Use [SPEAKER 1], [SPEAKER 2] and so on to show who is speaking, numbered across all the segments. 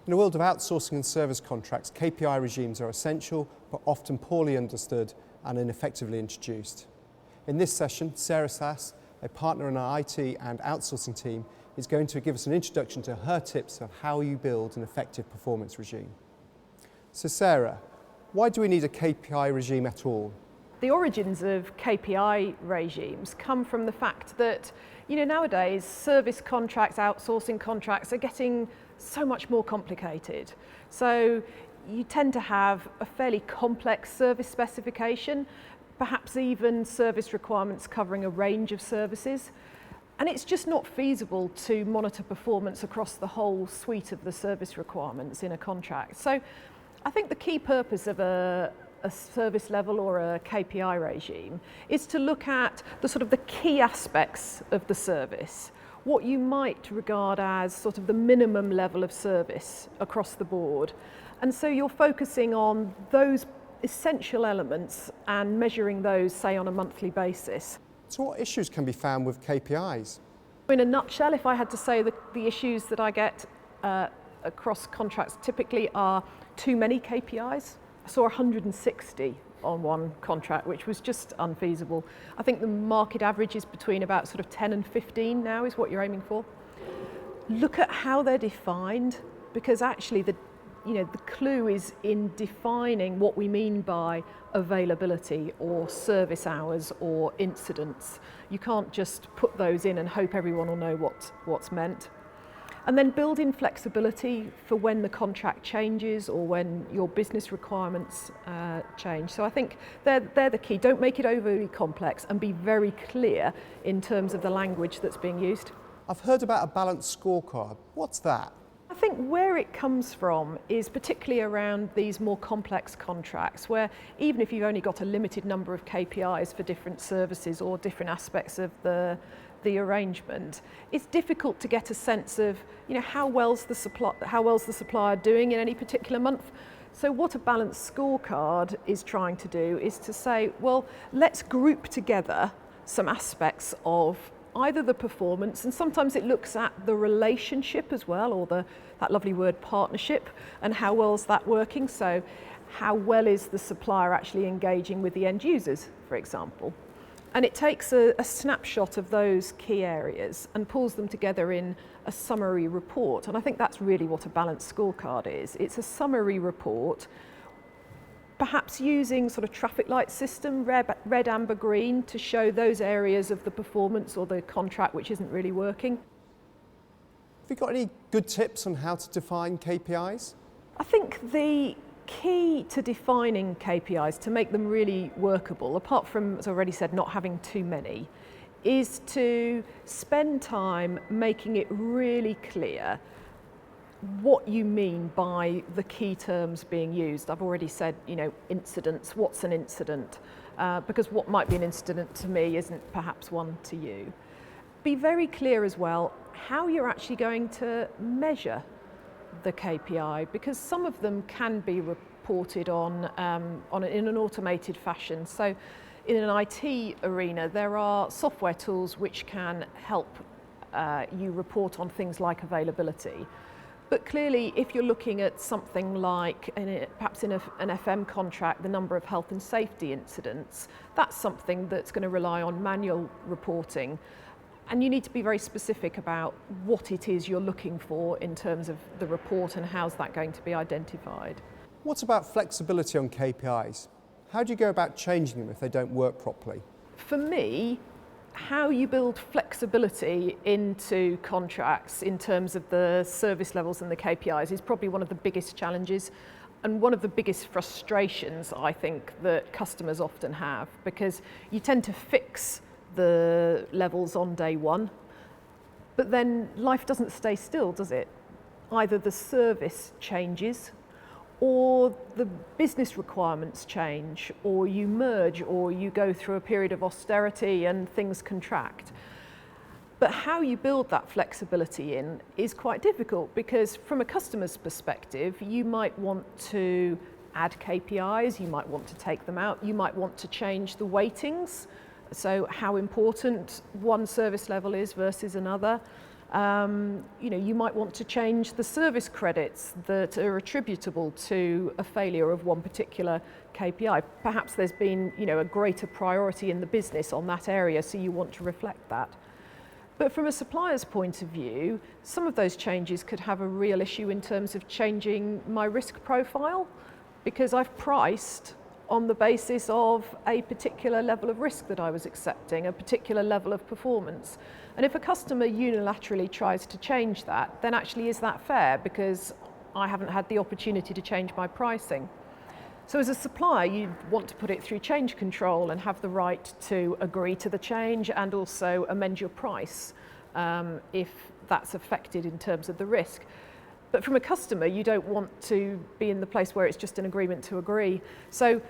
[SPEAKER 1] In a world of outsourcing and service contracts, KPI regimes are essential but often poorly understood and ineffectively introduced. In this session, Sarah Sasse, a partner in our IT and outsourcing team, is going to give us an introduction to her tips of how you build an effective performance regime. So Sarah, why do we need a KPI regime at all?
[SPEAKER 2] The origins of KPI regimes come from the fact that, nowadays service contracts, outsourcing contracts are getting so much more complicated. So you tend to have a fairly complex service specification, perhaps even service requirements covering a range of services. And it's just not feasible to monitor performance across the whole suite of the service requirements in a contract. So I think the key purpose of a service level or a KPI regime is to look at the key aspects of the service, what you might regard as sort of the minimum level of service across the board. And so you're focusing on those essential elements and measuring those, say, on a monthly basis.
[SPEAKER 1] So what issues can be found with KPIs?
[SPEAKER 2] In a nutshell, if I had to say the issues that I get across contracts typically are too many KPIs. I saw 160 on one contract, which was just unfeasible. I think the market average is between about 10 and 15 now is what you're aiming for. Look at how they're defined, because actually the clue is in defining what we mean by availability or service hours or incidents. You can't just put those in and hope everyone will know what's meant. And then build in flexibility for when the contract changes or when your business requirements change. So I think they're the key. Don't make it overly complex and be very clear in terms of the language that's being used.
[SPEAKER 1] I've heard about a balanced scorecard. What's that?
[SPEAKER 2] I think where it comes from is particularly around these more complex contracts where even if you've only got a limited number of KPIs for different services or different aspects of the arrangement, it's difficult to get a sense of how well's the supplier doing in any particular month. So what a balanced scorecard is trying to do is to say, well, let's group together some aspects of either the performance, and sometimes it looks at the relationship as well, or that lovely word partnership, and how well is that working. So how well is the supplier actually engaging with the end users, for example. And it takes a snapshot of those key areas and pulls them together in a summary report. And I think that's really what a balanced scorecard is. It's a summary report, perhaps using traffic light system, red, amber, green, to show those areas of the performance or the contract which isn't really working.
[SPEAKER 1] Have you got any good tips on how to define KPIs?
[SPEAKER 2] I think the key to defining KPIs, to make them really workable, apart from, as I already said, not having too many, is to spend time making it really clear what you mean by the key terms being used. I've already said, incidents. What's an incident? Because what might be an incident to me isn't perhaps one to you. Be very clear as well how you're actually going to measure the KPI, because some of them can be reported on in an automated fashion. So in an IT arena, there are software tools which can help you report on things like availability. But clearly, if you're looking at something like, perhaps in an FM contract, the number of health and safety incidents, that's something that's going to rely on manual reporting. And you need to be very specific about what it is you're looking for in terms of the report and how's that going to be identified.
[SPEAKER 1] What about flexibility on KPIs? How do you go about changing them if they don't work properly?
[SPEAKER 2] For me, how you build flexibility into contracts in terms of the service levels and the KPIs is probably one of the biggest challenges and one of the biggest frustrations, I think, that customers often have, because you tend to fix the levels on day one, but then life doesn't stay still, does it? Either the service changes or the business requirements change, or you merge, or you go through a period of austerity and things contract. But how you build that flexibility in is quite difficult, because from a customer's perspective, you might want to add KPIs, you might want to take them out, you might want to change the weightings, so how important one service level is versus another. You might want to change the service credits that are attributable to a failure of one particular KPI. Perhaps there's been, a greater priority in the business on that area, so you want to reflect that. But from a supplier's point of view, some of those changes could have a real issue in terms of changing my risk profile, because I've priced on the basis of a particular level of risk that I was accepting, a particular level of performance. And if a customer unilaterally tries to change that, then actually is that fair? Because I haven't had the opportunity to change my pricing. So as a supplier, you want to put it through change control and have the right to agree to the change and also amend your price if that's affected in terms of the risk. But from a customer, you don't want to be in the place where it's just an agreement to agree. So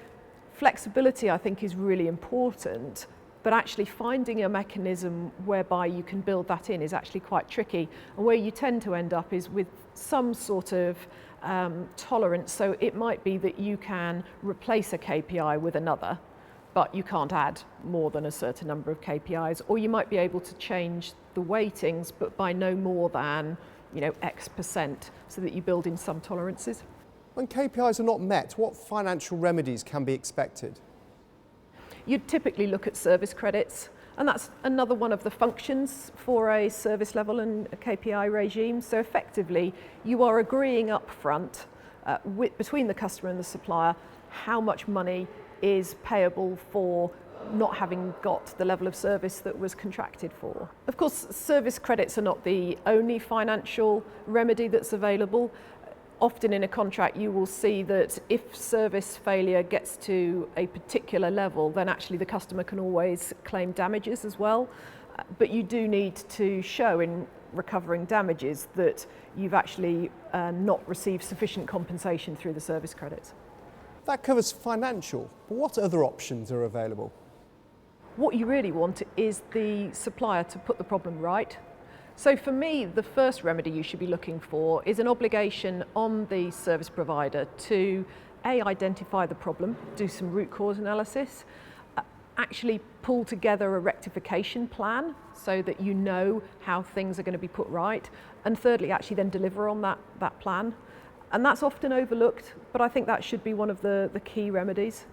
[SPEAKER 2] flexibility, I think, is really important, but actually finding a mechanism whereby you can build that in is actually quite tricky. And where you tend to end up is with some sort of tolerance. So it might be that you can replace a KPI with another, but you can't add more than a certain number of KPIs, or you might be able to change the weightings, but by no more than X%, so that you build in some tolerances.
[SPEAKER 1] When KPIs are not met, what financial remedies can be expected?
[SPEAKER 2] You'd typically look at service credits, and that's another one of the functions for a service level and a KPI regime. So effectively, you are agreeing up front between the customer and the supplier how much money is payable for not having got the level of service that was contracted for. Of course, service credits are not the only financial remedy that's available. Often in a contract you will see that if service failure gets to a particular level, then actually the customer can always claim damages as well. But you do need to show in recovering damages that you've actually not received sufficient compensation through the service credits.
[SPEAKER 1] That covers financial, but what other options are available?
[SPEAKER 2] What you really want is the supplier to put the problem right. So for me, the first remedy you should be looking for is an obligation on the service provider to identify the problem, do some root cause analysis, actually pull together a rectification plan so that you know how things are going to be put right, and thirdly, actually then deliver on that plan. And that's often overlooked, but I think that should be one of the key remedies.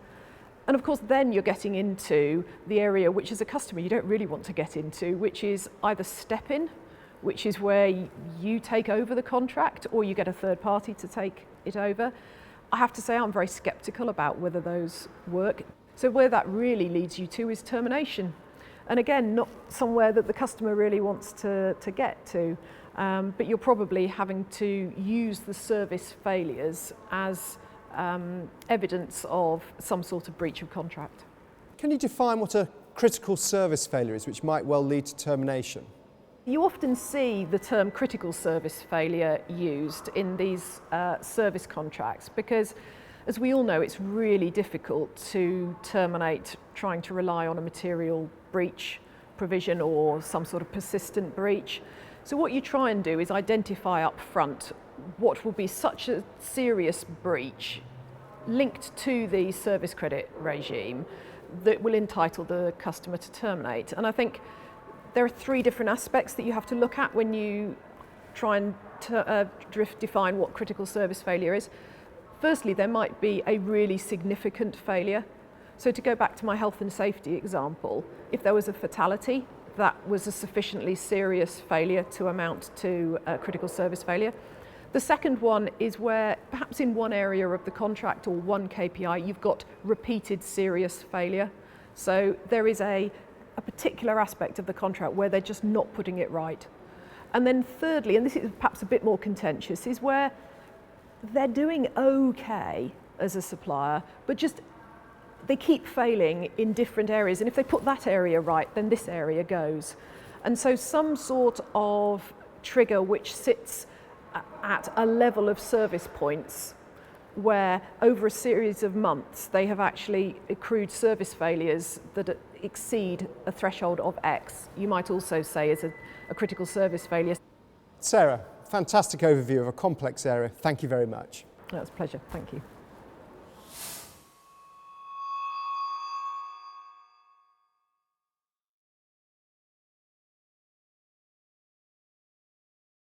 [SPEAKER 2] And of course, then you're getting into the area which as a customer you don't really want to get into, which is either step in, which is where you take over the contract or you get a third party to take it over. I have to say I'm very sceptical about whether those work. So where that really leads you to is termination. And again, not somewhere that the customer really wants to get to, but you're probably having to use the service failures as evidence of some sort of breach of contract.
[SPEAKER 1] Can you define what a critical service failure is, which might well lead to termination?
[SPEAKER 2] You often see the term critical service failure used in these service contracts because, as we all know, it's really difficult to terminate trying to rely on a material breach provision or some sort of persistent breach. So what you try and do is identify up front what will be such a serious breach linked to the service credit regime that will entitle the customer to terminate. And I think there are three different aspects that you have to look at when you try and define what critical service failure is. Firstly, there might be a really significant failure. So to go back to my health and safety example, if there was a fatality, that was a sufficiently serious failure to amount to a critical service failure. The second one is where perhaps in one area of the contract or one KPI, you've got repeated serious failure. So there is a particular aspect of the contract where they're just not putting it right. And then thirdly, and this is perhaps a bit more contentious, is where they're doing okay as a supplier, but just they keep failing in different areas. And if they put that area right, then this area goes. And so some sort of trigger which sits at a level of service points where over a series of months they have actually accrued service failures that exceed a threshold of X. You might also say is a critical service failure.
[SPEAKER 1] Sarah, fantastic overview of a complex area. Thank you very much.
[SPEAKER 2] That was a pleasure. Thank you.